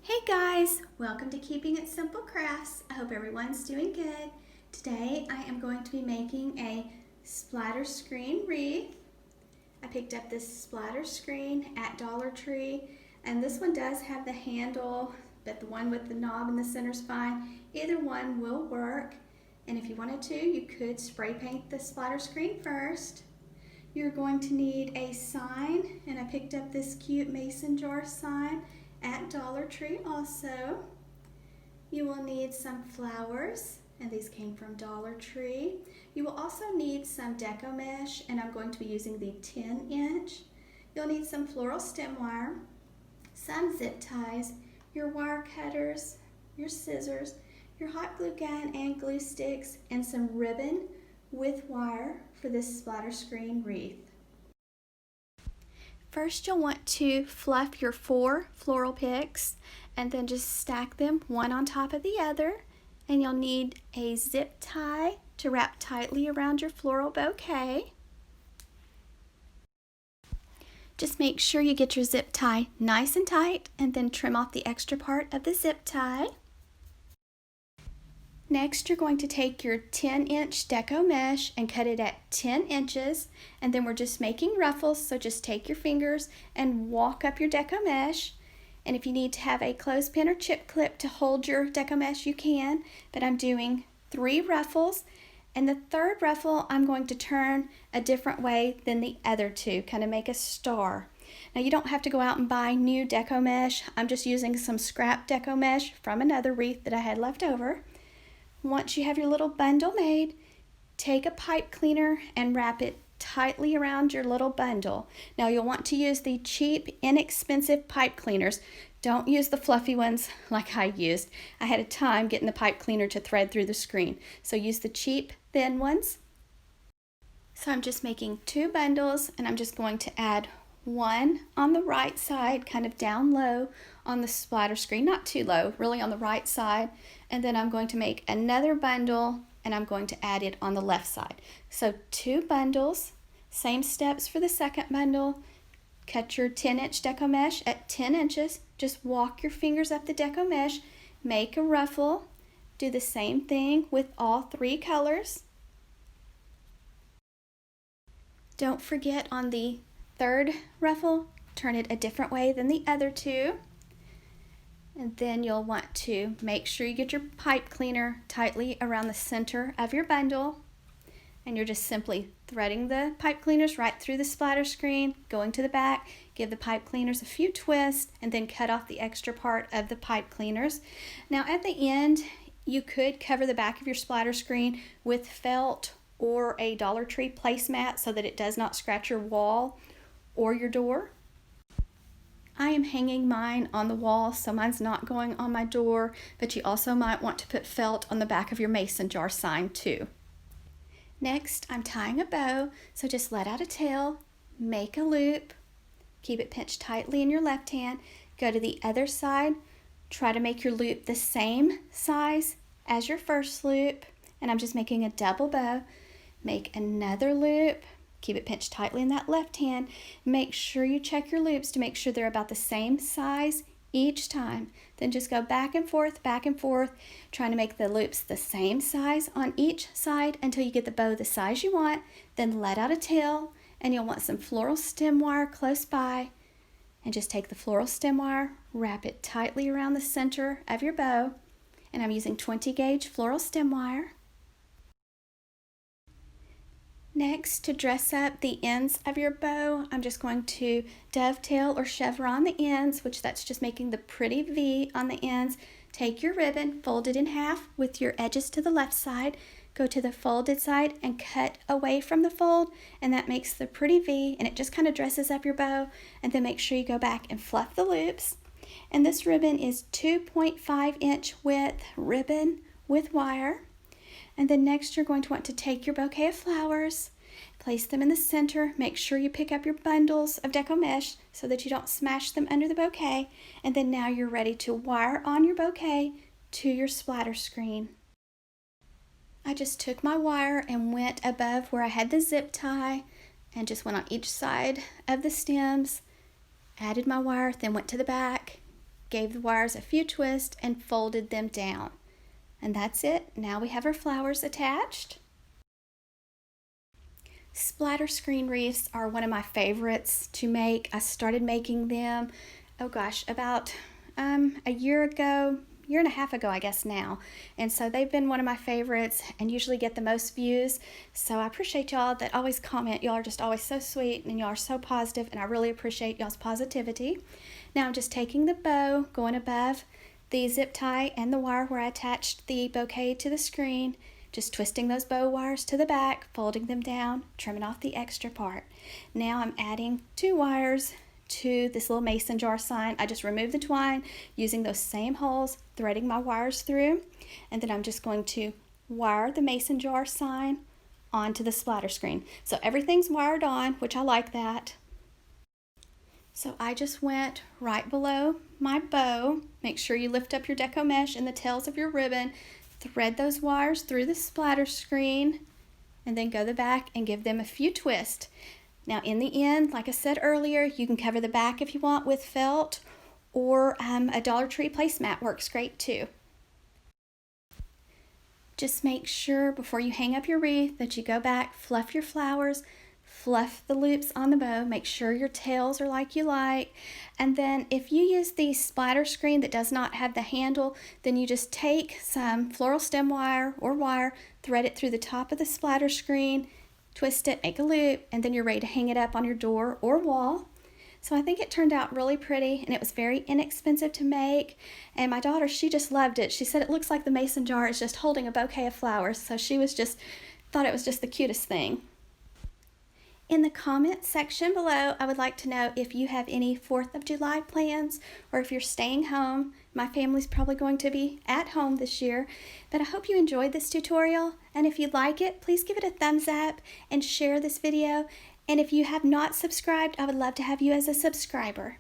Hey guys, welcome to Keeping It Simple Crafts. I hope everyone's doing good. Today I am going to be making a splatter screen wreath. I picked up this splatter screen at Dollar Tree, and this one does have the handle, but the one with the knob in the center is fine. Either one will work, and if you wanted to, you could spray paint the splatter screen first. You're going to need a sign, and I picked up this cute mason jar sign at Dollar Tree also. You will need some flowers, and these came from Dollar Tree. You will also need some deco mesh, and I'm going to be using the 10-inch. You'll need some floral stem wire, some zip ties, your wire cutters, your scissors, your hot glue gun and glue sticks, and some ribbon with wire for this splatter screen wreath. First, you'll want to fluff your 4 floral picks and then just stack them one on top of the other. And you'll need a zip tie to wrap tightly around your floral bouquet. Just make sure you get your zip tie nice and tight and then trim off the extra part of the zip tie. Next, you're going to take your 10-inch deco mesh and cut it at 10 inches, and then we're just making ruffles, so just take your fingers and walk up your deco mesh. And if you need to have a clothespin or chip clip to hold your deco mesh, you can, but I'm doing 3 ruffles, and the third ruffle I'm going to turn a different way than the other 2, kind of make a star. Now you don't have to go out and buy new deco mesh. I'm just using some scrap deco mesh from another wreath that I had left over. Once you have your little bundle made, take a pipe cleaner and wrap it tightly around your little bundle. Now you'll want to use the cheap, inexpensive pipe cleaners. Don't use the fluffy ones like I used. I had a time getting the pipe cleaner to thread through the screen. So use the cheap, thin ones. So I'm just making 2 bundles, and I'm just going to add one on the right side, kind of down low on the splatter screen, not too low, really on the right side. And then I'm going to make another bundle, and I'm going to add it on the left side. So 2 bundles, same steps for the second bundle. Cut your 10-inch deco mesh at 10 inches. Just walk your fingers up the deco mesh, make a ruffle. Do the same thing with all 3 colors. Don't forget on the third ruffle, turn it a different way than the other 2. And then you'll want to make sure you get your pipe cleaner tightly around the center of your bundle. And you're just simply threading the pipe cleaners right through the splatter screen, going to the back, give the pipe cleaners a few twists, and then cut off the extra part of the pipe cleaners. Now at the end, you could cover the back of your splatter screen with felt or a Dollar Tree placemat so that it does not scratch your wall or your door. I am hanging mine on the wall, so mine's not going on my door, but you also might want to put felt on the back of your mason jar sign too. Next, I'm tying a bow, so just let out a tail, make a loop, keep it pinched tightly in your left hand, go to the other side, try to make your loop the same size as your first loop, and I'm just making a double bow. Make another loop, keep it pinched tightly in that left hand. Make sure you check your loops to make sure they're about the same size each time. Then just go back and forth, trying to make the loops the same size on each side until you get the bow the size you want. Then let out a tail, and you'll want some floral stem wire close by. And just take the floral stem wire, wrap it tightly around the center of your bow. And I'm using 20 gauge floral stem wire. Next, to dress up the ends of your bow, I'm just going to dovetail or chevron the ends, which that's just making the pretty V on the ends. Take your ribbon, fold it in half with your edges to the left side, go to the folded side and cut away from the fold, and that makes the pretty V, and it just kind of dresses up your bow. And then make sure you go back and fluff the loops. And this ribbon is 2.5-inch width ribbon with wire. And then next you're going to want to take your bouquet of flowers, place them in the center, make sure you pick up your bundles of deco mesh so that you don't smash them under the bouquet, and then now you're ready to wire on your bouquet to your splatter screen. I just took my wire and went above where I had the zip tie and just went on each side of the stems, added my wire, then went to the back, gave the wires a few twists, and folded them down. And that's it. Now we have our flowers attached. Splatter screen wreaths are one of my favorites to make. I started making them, oh gosh, about a year ago, year and a half ago, I guess now. And so they've been one of my favorites and usually get the most views. So I appreciate y'all that always comment. Y'all are just always so sweet and y'all are so positive, and I really appreciate y'all's positivity. Now I'm just taking the bow, going above the zip tie and the wire where I attached the bouquet to the screen, just twisting those bow wires to the back, folding them down, trimming off the extra part. Now I'm adding 2 wires to this little mason jar sign. I just removed the twine using those same holes, threading my wires through, and then I'm just going to wire the mason jar sign onto the splatter screen. So everything's wired on, which I like that. So I just went right below my bow. Make sure you lift up your deco mesh and the tails of your ribbon, thread those wires through the splatter screen, and then go to the back and give them a few twists. Now in the end, like I said earlier, you can cover the back if you want with felt, or a Dollar Tree placemat works great too. Just make sure before you hang up your wreath that you go back, fluff your flowers, fluff the loops on the bow, make sure your tails are like you like, and then if you use the splatter screen that does not have the handle, then you just take some floral stem wire or wire, thread it through the top of the splatter screen, twist it, make a loop, and then you're ready to hang it up on your door or wall. So I think it turned out really pretty, and it was very inexpensive to make, and my daughter, she just loved it. She said it looks like the mason jar is just holding a bouquet of flowers, so she was just thought it was just the cutest thing. In the comment section below, I would like to know if you have any 4th of July plans, or if you're staying home. My family's probably going to be at home this year, but I hope you enjoyed this tutorial, and if you like it, please give it a thumbs up and share this video. And if you have not subscribed, I would love to have you as a subscriber.